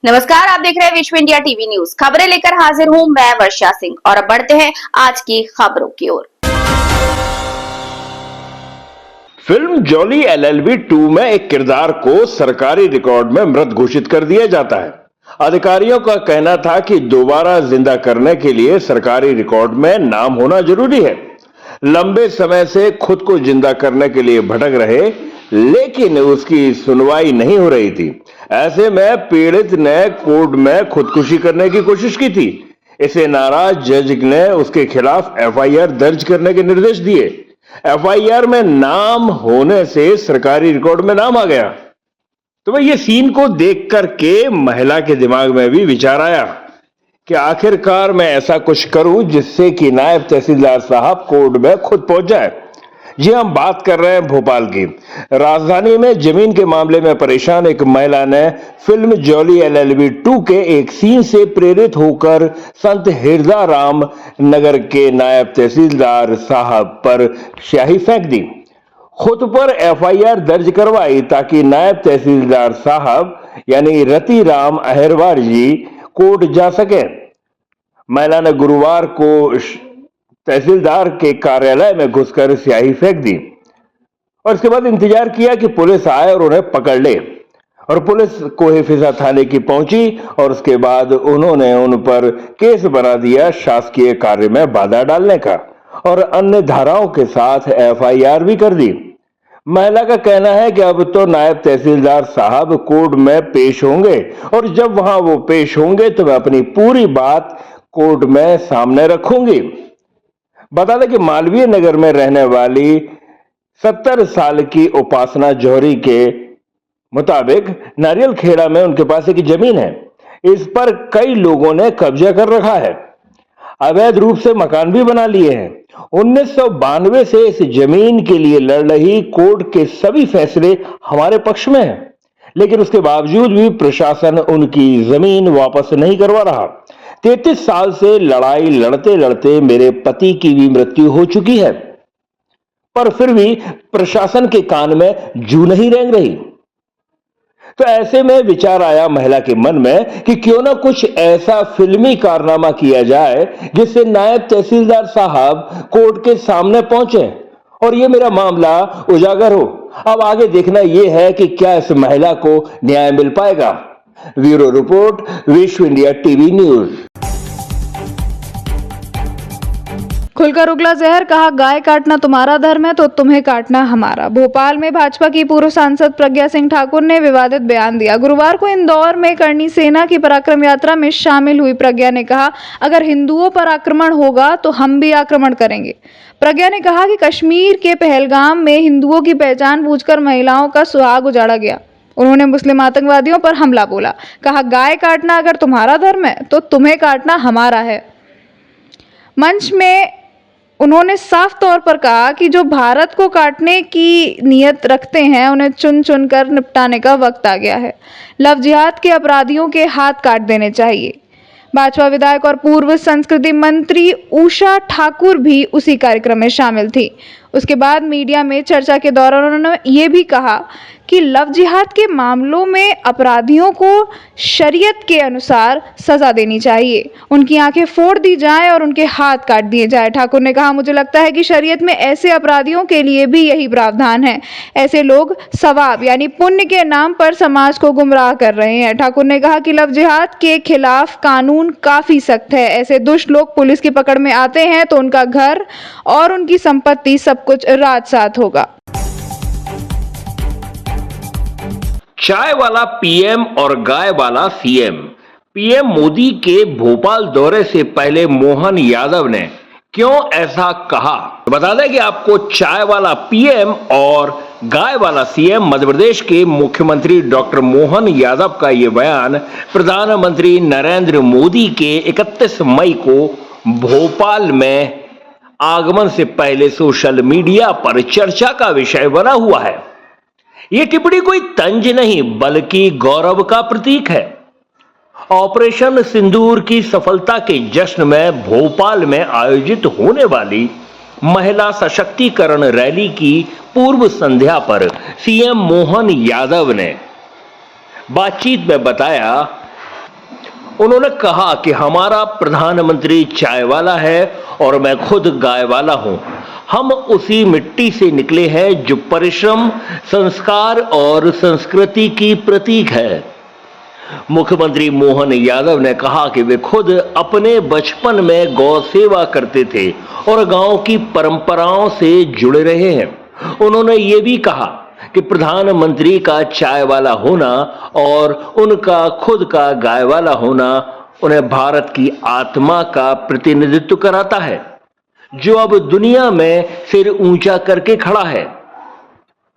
नमस्कार, आप देख रहे हैं विश्व इंडिया टीवी न्यूज। खबरें लेकर हाजिर हूं मैं वर्षा सिंह और अब बढ़ते हैं आज की खबरों की ओर। फिल्म जॉली एलएलबी 2 में एक किरदार को सरकारी रिकॉर्ड में मृत घोषित कर दिया जाता है। अधिकारियों का कहना था कि दोबारा जिंदा करने के लिए सरकारी रिकॉर्ड में नाम होना जरूरी है। लंबे समय से खुद को जिंदा करने के लिए भटक रहे, लेकिन उसकी सुनवाई नहीं हो रही थी। ऐसे में पीड़ित ने कोर्ट में खुदकुशी करने की कोशिश की थी। इसे नाराज जज ने उसके खिलाफ एफआईआर दर्ज करने के निर्देश दिए। एफआईआर में नाम होने से सरकारी रिकॉर्ड में नाम आ गया। तो भाई ये सीन को देख करके महिला के दिमाग में भी विचार आया कि आखिरकार मैं ऐसा कुछ करूं जिससे कि नायब तहसीलदार साहब कोर्ट में खुद पहुंच जाए। जी हम बात कर रहे हैं भोपाल की। राजधानी में जमीन के मामले में परेशान एक महिला ने फिल्म जॉली एलएलबी 2 के एक सीन से प्रेरित होकर संत हिरदाराम नगर के नायब तहसीलदार साहब पर स्याही फेंक दी। खुद पर एफआईआर दर्ज करवाई ताकि नायब तहसीलदार साहब यानी रतिराम अहिरवार जी कोर्ट जा सके। महिला ने गुरुवार को तहसीलदार के कार्यालय में घुसकर स्याही फेंक दी और इसके बाद इंतजार किया कि पुलिस आए और उन्हें पकड़ ले। और पुलिस कोहेफिजा थाने की पहुंची और उसके बाद उन्होंने उन पर केस बना दिया शासकीय कार्य में बाधा डालने का और अन्य धाराओं के साथ एफआईआर भी कर दी। महिला का कहना है कि अब तो नायब तहसीलदार साहब कोर्ट में पेश होंगे और जब वहां वो पेश होंगे तो मैं अपनी पूरी बात कोर्ट में सामने रखूंगी। बता दें कि मालवीय नगर में रहने वाली 70 साल की उपासना जौहरी के मुताबिक नारियल खेड़ा में उनके पास एक जमीन है। इस पर कई लोगों ने कब्जा कर रखा है, अवैध रूप से मकान भी बना लिए हैं। 1992 से इस जमीन के लिए लड़ रही कोर्ट के सभी फैसले हमारे पक्ष में हैं, लेकिन उसके बावजूद भी प्रशासन उनकी जमीन वापस नहीं करवा रहा। 33 साल से लड़ाई लड़ते लड़ते मेरे पति की भी मृत्यु हो चुकी है, पर फिर भी प्रशासन के कान में जू नहीं रेंग रही। तो ऐसे में विचार आया महिला के मन में कि क्यों ना कुछ ऐसा फिल्मी कारनामा किया जाए जिससे नायब तहसीलदार साहब कोर्ट के सामने पहुंचे और ये मेरा मामला उजागर हो। अब आगे देखना यह है कि क्या इस महिला को न्याय मिल पाएगा। ब्यूरो रिपोर्ट, विश्व इंडिया टीवी न्यूज। खुलकर उगला जहर, कहा गाय काटना तुम्हारा धर्म है तो तुम्हें काटना हमारा। भोपाल में भाजपा की पूर्व सांसद प्रज्ञा सिंह ठाकुर ने विवादित बयान दिया। गुरुवार को इंदौर में करनी सेना की पराक्रम यात्रा में शामिल हुई प्रज्ञा ने कहा, अगर हिंदुओं पर आक्रमण होगा तो हम भी आक्रमण करेंगे। प्रज्ञा ने कहा कि कश्मीर के पहलगाम में हिंदुओं की पहचान पूछकर महिलाओं का सुहाग उजाड़ा गया। उन्होंने मुस्लिम आतंकवादियों पर हमला बोला। कहा, गाय काटना अगर तुम्हारा धर्म है तो तुम्हें काटना हमारा है। मंच में उन्होंने साफ तौर पर कहा कि जो भारत को काटने की नीयत रखते हैं उन्हें चुन चुन कर निपटाने का वक्त आ गया है। लव जिहाद के अपराधियों के हाथ काट देने चाहिए। भाजपा विधायक और पूर्व संस्कृति मंत्री उषा ठाकुर भी उसी कार्यक्रम में शामिल थी। उसके बाद मीडिया में चर्चा के दौरान उन्होंने ये भी कहा कि लव जिहाद के मामलों में अपराधियों को शरीयत के अनुसार सजा देनी चाहिए, उनकी आंखें फोड़ दी जाएं और उनके हाथ काट दिए जाएं। ठाकुर ने कहा, मुझे लगता है कि शरीयत में ऐसे अपराधियों के लिए भी यही प्रावधान है। ऐसे लोग सवाब यानी पुण्य के नाम पर समाज को गुमराह कर रहे हैं। ठाकुर ने कहा कि लव जिहाद के खिलाफ कानून काफी सख्त है। ऐसे दुष्ट लोग पुलिस की पकड़ में आते हैं तो उनका घर और उनकी संपत्ति सब कुछ राजसात होगा। चाय वाला पीएम और गाय वाला सीएम। पीएम मोदी के भोपाल दौरे से पहले मोहन यादव ने क्यों ऐसा कहा, बता दें कि आपको चाय वाला पीएम और गाय वाला सीएम मध्य प्रदेश के मुख्यमंत्री डॉक्टर मोहन यादव का यह बयान प्रधानमंत्री नरेंद्र मोदी के 31 मई को भोपाल में आगमन से पहले सोशल मीडिया पर चर्चा का विषय बना हुआ है। यह टिप्पणी कोई तंज नहीं बल्कि गौरव का प्रतीक है। ऑपरेशन सिंदूर की सफलता के जश्न में भोपाल में आयोजित होने वाली महिला सशक्तिकरण रैली की पूर्व संध्या पर सीएम मोहन यादव ने बातचीत में बताया उन्होंने कहा कि हमारा प्रधानमंत्री चाय वाला है और मैं खुद गाय वाला हूं। हम उसी मिट्टी से निकले हैं जो परिश्रम, संस्कार और संस्कृति की प्रतीक है। मुख्यमंत्री मोहन यादव ने कहा कि वे खुद अपने बचपन में गौ सेवा करते थे और गांव की परंपराओं से जुड़े रहे हैं। उन्होंने ये भी कहा कि प्रधानमंत्री का चाय वाला होना और उनका खुद का गाय वाला होना उन्हें भारत की आत्मा का प्रतिनिधित्व कराता है, जो अब दुनिया में सिर ऊंचा करके खड़ा है।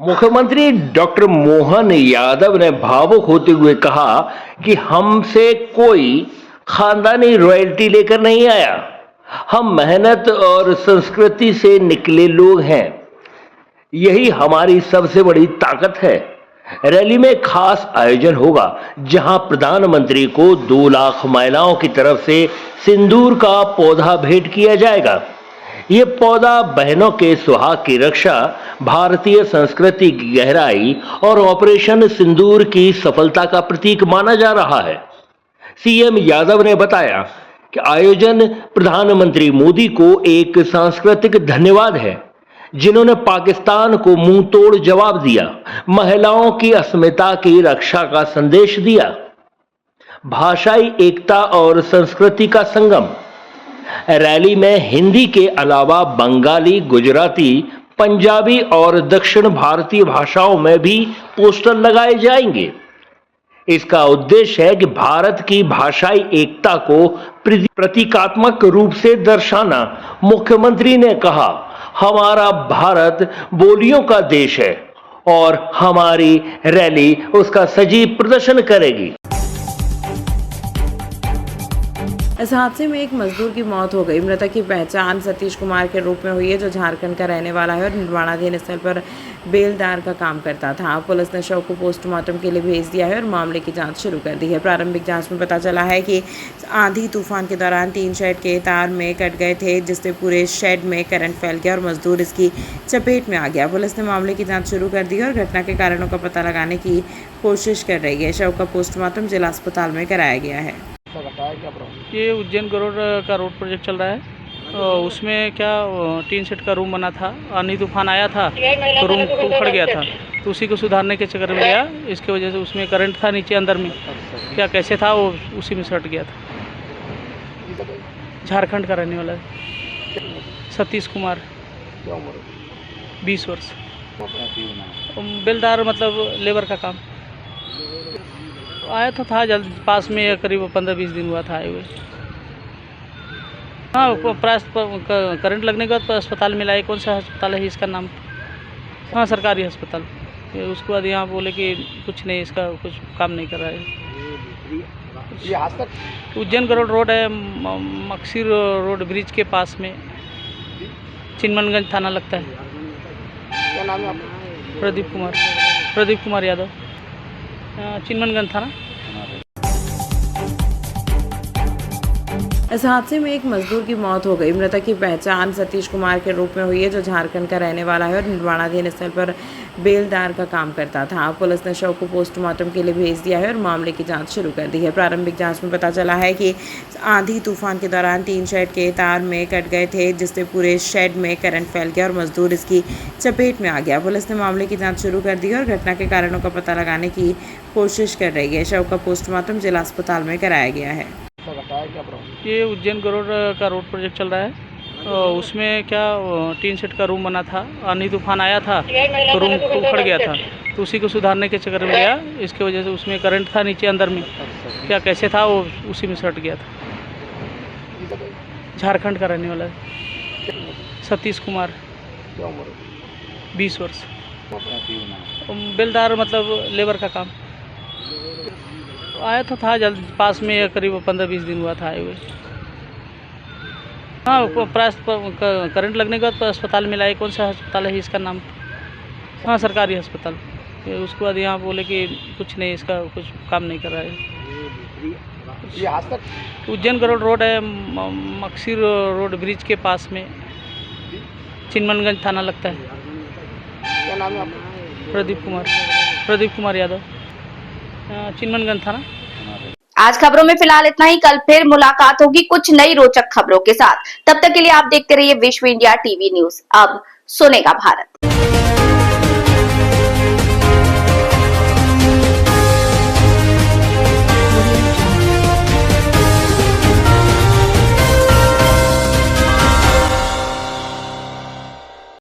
मुख्यमंत्री डॉक्टर मोहन यादव ने भावुक होते हुए कहा कि हमसे कोई खानदानी रॉयल्टी लेकर नहीं आया। हम मेहनत और संस्कृति से निकले लोग हैं। यही हमारी सबसे बड़ी ताकत है। रैली में खास आयोजन होगा जहां प्रधानमंत्री को 2 लाख महिलाओं की तरफ से सिंदूर का पौधा भेंट किया जाएगा। ये पौधा बहनों के सुहाग की रक्षा, भारतीय संस्कृति की गहराई और ऑपरेशन सिंदूर की सफलता का प्रतीक माना जा रहा है। सीएम यादव ने बताया कि आयोजन प्रधानमंत्री मोदी को एक सांस्कृतिक धन्यवाद है, जिन्होंने पाकिस्तान को मुंह तोड़ जवाब दिया, महिलाओं की अस्मिता की रक्षा का संदेश दिया। भाषाई एकता और संस्कृति का संगम। रैली में हिंदी के अलावा बंगाली, गुजराती, पंजाबी और दक्षिण भारतीय भाषाओं में भी पोस्टर लगाए जाएंगे। इसका उद्देश्य है कि भारत की भाषाई एकता को प्रतीकात्मक रूप से दर्शाना। मुख्यमंत्री ने कहा, हमारा भारत बोलियों का देश है और हमारी रैली उसका सजीव प्रदर्शन करेगी। इस हादसे में एक मजदूर की मौत हो गई। मृतक की पहचान सतीश कुमार के रूप में हुई है, जो झारखंड का रहने वाला है और निर्माणाधीन स्थल पर बेलदार का काम करता था। पुलिस ने शव को पोस्टमार्टम के लिए भेज दिया है और मामले की जांच शुरू कर दी है। प्रारंभिक जांच में पता चला है कि आंधी तूफान के दौरान टीन शेड के तार में कट गए थे, जिससे पूरे शेड में करंट फैल गया और मजदूर इसकी चपेट में आ गया। पुलिस ने मामले की जाँच शुरू कर दी है और घटना के कारणों का पता लगाने की कोशिश कर रही है। शव का पोस्टमार्टम जिला अस्पताल में कराया गया है। ये उज्जैन गरुड़ का रोड प्रोजेक्ट चल रहा है। उसमें क्या टीन सेट का रूम बना था, आंधी तूफान आया था तो रूम उखड़ गया था, तो उसी को सुधारने के चक्कर में गया। इसके वजह से उसमें करंट था नीचे अंदर में, क्या कैसे था वो उसी में सट गया था। झारखंड का रहने वाला है, सतीश कुमार, 20 वर्ष। बेलदार मतलब लेबर का काम आया था जल्द पास में, करीब 15-20 दिन हुआ था आए हुए। हाँ, करंट लगने के बाद अस्पताल में लाए। कौन सा अस्पताल है इसका नाम? हाँ, सरकारी अस्पताल। उसके बाद यहाँ बोले कि कुछ नहीं, इसका कुछ काम नहीं कर रहा है। उज्जैन गरुड़ रोड है, मक्सीर रोड ब्रिज के पास में, चिन्मनगंज थाना लगता है। क्या नाम है आपका? प्रदीप कुमार यादव, चिन्मनगंज थाना। इस हादसे में एक मजदूर की मौत हो गई। मृतक की पहचान सतीश कुमार के रूप में हुई है, जो झारखंड का रहने वाला है और निर्माणाधीन स्थल पर बेलदार का काम करता था। पुलिस ने शव को पोस्टमार्टम के लिए भेज दिया है और मामले की जांच शुरू कर दी है। प्रारंभिक जांच में पता चला है कि आंधी तूफान के दौरान टीन शेड के तार में कट गए थे, जिससे पूरे शेड में करंट फैल गया और मजदूर इसकी चपेट में आ गया। पुलिस ने मामले की जाँच शुरू कर दी है और घटना के कारणों का पता लगाने की कोशिश कर रही है। शव का पोस्टमार्टम जिला अस्पताल में कराया गया है। ये उज्जैन गरुड़ का रोड प्रोजेक्ट चल रहा है। उसमें क्या टीन सेट का रूम बना था, आंधी तूफान आया था तो रूम उखड़ गया था, तो उसी को सुधारने के चक्कर में गया। इसके वजह से उसमें करंट था नीचे अंदर में, क्या कैसे था वो उसी में सट गया था। झारखंड का रहने वाला है, सतीश कुमार, 20 वर्ष। बेलदार मतलब लेबर का काम आया था जल्द पास में, करीब 15-20 दिन हुआ था आए हुए। हाँ, करंट लगने के बाद अस्पताल में लाए। कौन सा अस्पताल है इसका नाम? हाँ, सरकारी अस्पताल। उसके बाद यहाँ बोले कि कुछ नहीं, इसका कुछ काम नहीं कर रहा है। उज्जैन गरुड़ रोड है, मक्सीर रोड ब्रिज के पास में, चिन्मनगंज थाना लगता है। क्या नाम है आपका? प्रदीप कुमार यादव, चिन्मनगंज थाना। आज खबरों में फिलहाल इतना ही। कल फिर मुलाकात होगी कुछ नई रोचक खबरों के साथ। तब तक के लिए आप देखते रहिए विश्व इंडिया टीवी न्यूज। अब सुनेगा भारत।